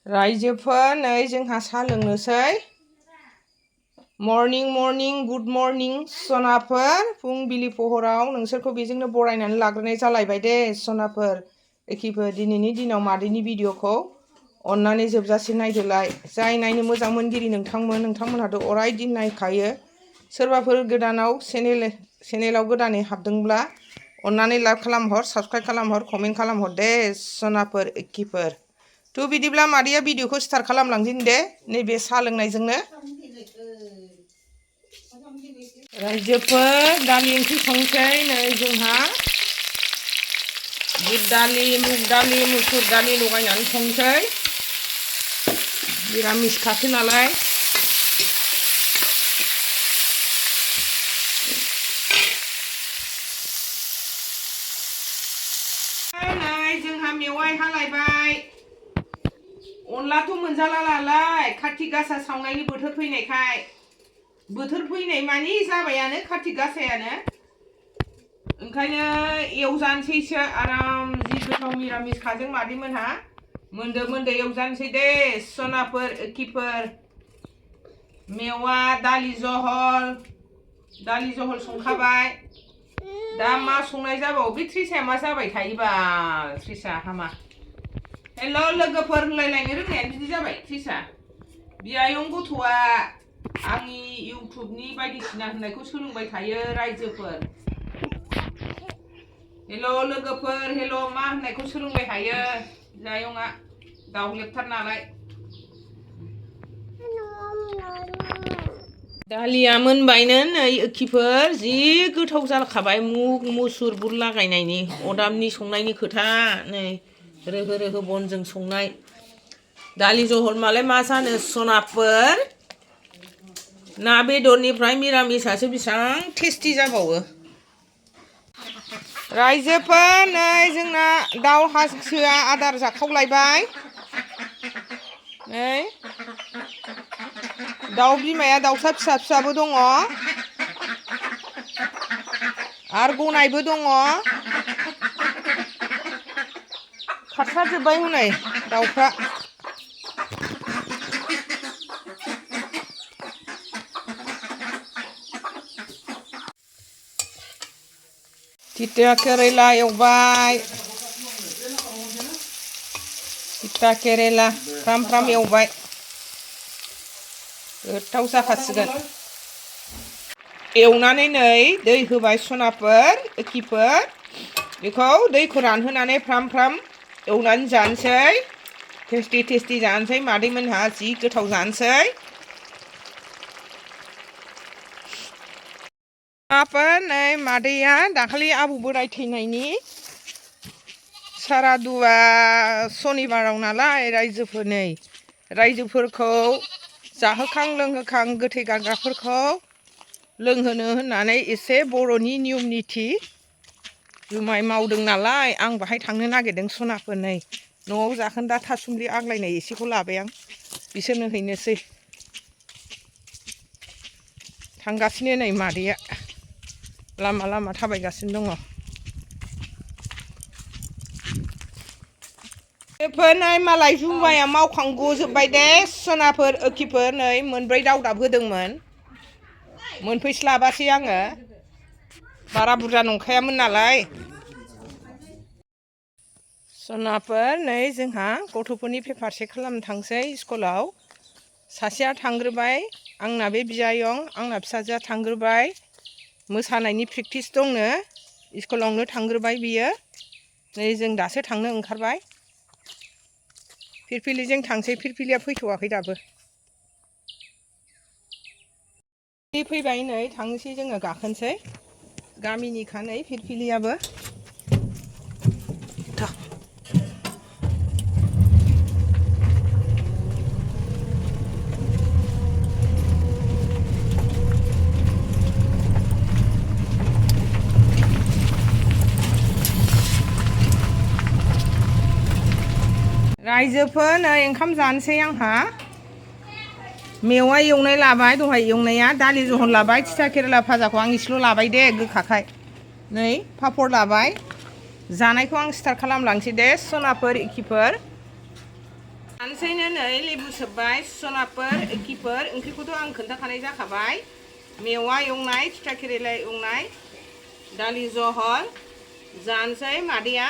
रायजोफोर नै जोंहा साहा लोंनोसै मर्निं गुड मर्निं सनाफोर फुंबिलि पहराव नोंसोरखौ बेजोंनो बरायनानै लाग्रोनाय जालायबाय दे सनाफोर एखेफोर दिनैनि दिनाव मादैनि भिडिअखौ अन्नानै जोबजासे नायदोलाय जाय नायनो मोजां मोनगिरि नोंथांमोनहाथ' अराय दिन नायखायो सोरबाफोर गोदानाव चेनेलाव गोदानै हाबदोंब्ला अन्नानै लाइक खालामहर साबस्क्राइब खालामहर कमेन्ट खालामहर दे सनाफोर एखेफोर थ' बिदिब्ला मादैया भिडिअखौ स्टार्ट खालामलांदिनि दे नैबे साहा लोंनायजोंनो रायजोफोर दालि ओंख्रि संसै नै जोंहा बुट दालि मुग दालि मुसुर दालि लगायनानै संसै निरामिस खासो नालाय नै जोंहा मेवाइ हालायबाय अनलाथ' मोनजाला नालाय कार्तिक गासा सावनायनि बोथोर फैनायखाय बोथोर फैनाय मानि जाबायानो कार्तिक गासायानो ओंखायनो एवजानोसैसो आराम जि गोथाव निरामिस खाजों मादैमोनहा मोन्दो एवजानोसै दे सनाफोर एखेफोर मेवा दालि जहल संखाबाय दा मा संनाय जाबावो बे त्रिसाया मा जाबाय थायोबा त्रिसा हामा हेल' लोगोफोर होनलायलायनो रोंनायानो बिदि जाबाय त्रिसा बियायं गथ'आ आंनि इउटुबनि बायदिसिना होननायखौ सोलोंबाय थायो रायजोफोर हेल' लोगोफोर हेल' मा होननायखौ सोलोंबाय थायो जायंआ दावलेबथार नालाय दालिया मोनबायनो नै एखेफोर जि गोथाव जाखाबाय मुग मुसुर बुट लागायनायनि अदाबनि संनायनि खोथा नै रोहो बनजों संनाय दालि जहल मालाय मा जानो सनाफोर ना बेदरनिफ्राय मिरामिसासो बेसेबां टेस्टि जाबावो रायजोफोर नै जोंना दाउ हांसोआ आदार जाखावलायबाय नै दाउ बिमाया दाउसा फिसाबो दङ आरो गनायबो दङ खारसारजोब्बाय हनै दाउफ्रा तिता केरेला एवबाय तिता केरेला फ्राम एवबाय गोथाव जाखासिगोन एवनानै नै दै होबाय सनाफोर एखेफोर बेखौ दैखौ रानहोनानै फ्राम एवनानै जानोसै टेस्टि जानोसै मादैमोनहा जि गोथाव जानोसै नै मादैया दाखालि आबौ बोराय थैनायनि सारादुआ सनिबाराव नालाय रायजोफोरखौ जाहोखां लोंहोखां गोथै गारग्राफोरखौ लोंहोनो होननानै एसे बर'नि नियम निथि जुमाय मावदों नालाय आं बाहाय थांनो नागिरदों सनाफोर नै न'आव जाखोन्दा थासुमलि आग्लायनाय एसेखौ लाबाय आं बिसोरनो हैनोसै थांगासिनो नै मादैया लामा थाबायगासिनो दङ नै मालाय जुमाया मावखांग'जोब्बाय दे सनाफोर एखेफोर नै मोनब्रै दावदाब होदोंमोन मोनफैस्लाबासै आङो बारा बुरजा नंखायामोन नालाय सनाफोर नै जोंहा गथ'फोरनि पेपार चेक खालामनो थांसै स्कुलाव सासेया थांग्रोबाय आंना बे बियायं आंना फिसाजोआ थांग्रोबाय मोसानायनि प्रेक्टिस दंनो स्कुलावनो थांग्रोबाय बियो नै जों दासो थांनो ओंखारबाय फिरफिलिजों थांसै फिरफिलिया फैथ'वाखै दाबो फैबाय नै थांनोसै जोङो गाखोनोसै गामिनिखा नै फिरफिलियाबो रायजोफोर नै ओंखाम जानोसै आंहा मेवाइ एवनाय लाबाय दहाय एवनाया दालि जहल लाबाय तिता केरेला भाजाखौ आं इसेल' लाबाय दे गोखाखाय नै पापर लाबाय जानायखौ आं स्टार्ट खालामलांसै दे सनाफोर एखेफोर जानोसैनो नै लेबु सोब्बाय सनाफोर एखिफोर ओंख्रिखौथ' आं खोन्थाखानाय जाखाबाय मेवा एवनाय थिथा केरेला एवनाय दालि जहल जानोसै मादैया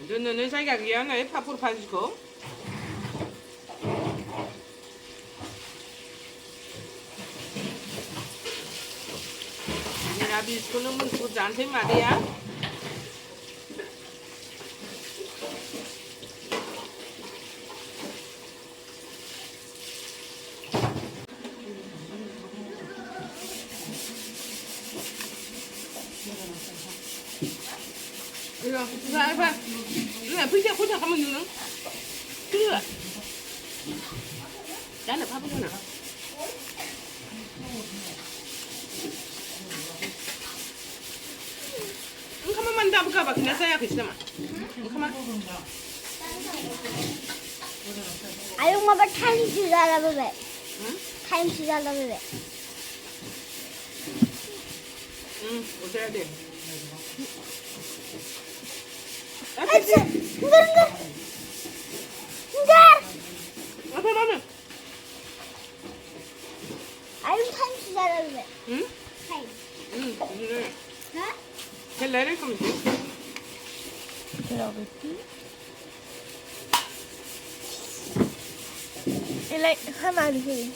दोननोनो जायगा गैया नै पापर भाजिखौ निरामिसखौनो मोनखौ जानोसै मादैया 이거 해봐. 누나 불자 고장 가면 누는. 그래. 나는 바보잖아. 가만만 담가 봐. 그냥 써야 그치만. 가만. Ayong mabatay sila na bebe. Time sila na bebe. 어때야 돼? Enggak. Enggak. apa mana? Ayong time sila na bebe. Time. ini. Hah? 헬레를 그럼 돼. Ilay hama di sini.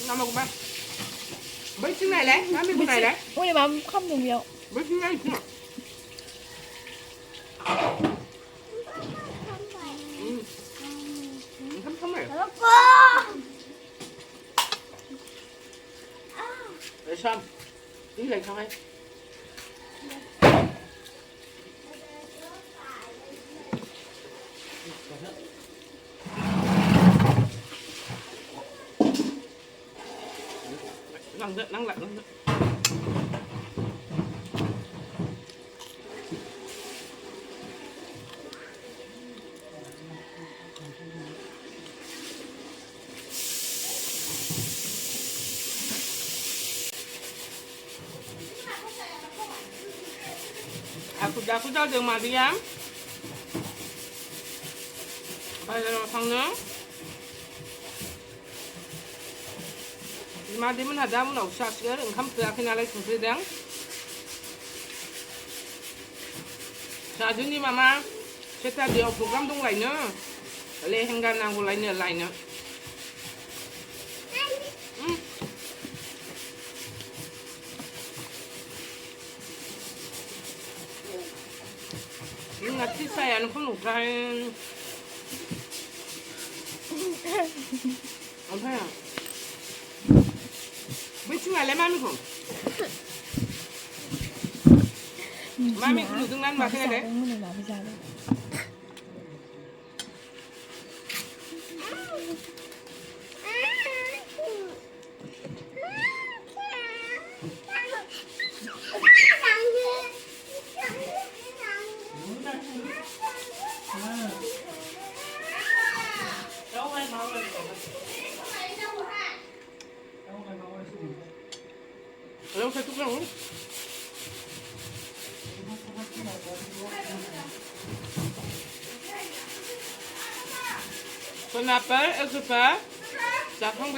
Nằm một bên. Mấy trứng này đấy, mấy miếng này đấy. Ôi mà không dùng nhiều. Mấy trứng này chứ. Thấm này. Để xong. Tí này thôi. Nắng lạnh lắm. Aku dah ada Mariam. Ada Fangna. 마디면 하다면 없었어요. 감프야 그날에 주세요. 자, 주님 마마. 세타 디오 프로그램 동 라이너. 레 행간 나고 라이너 라이너. 나 티사야 는 콩 놓자인. 엄마야. Mấy chú này lấy mami không? Mami cũng được tương năng mà cái này đấy. Đâu phải chút đâu. Kenapa? Kenapa? Jangan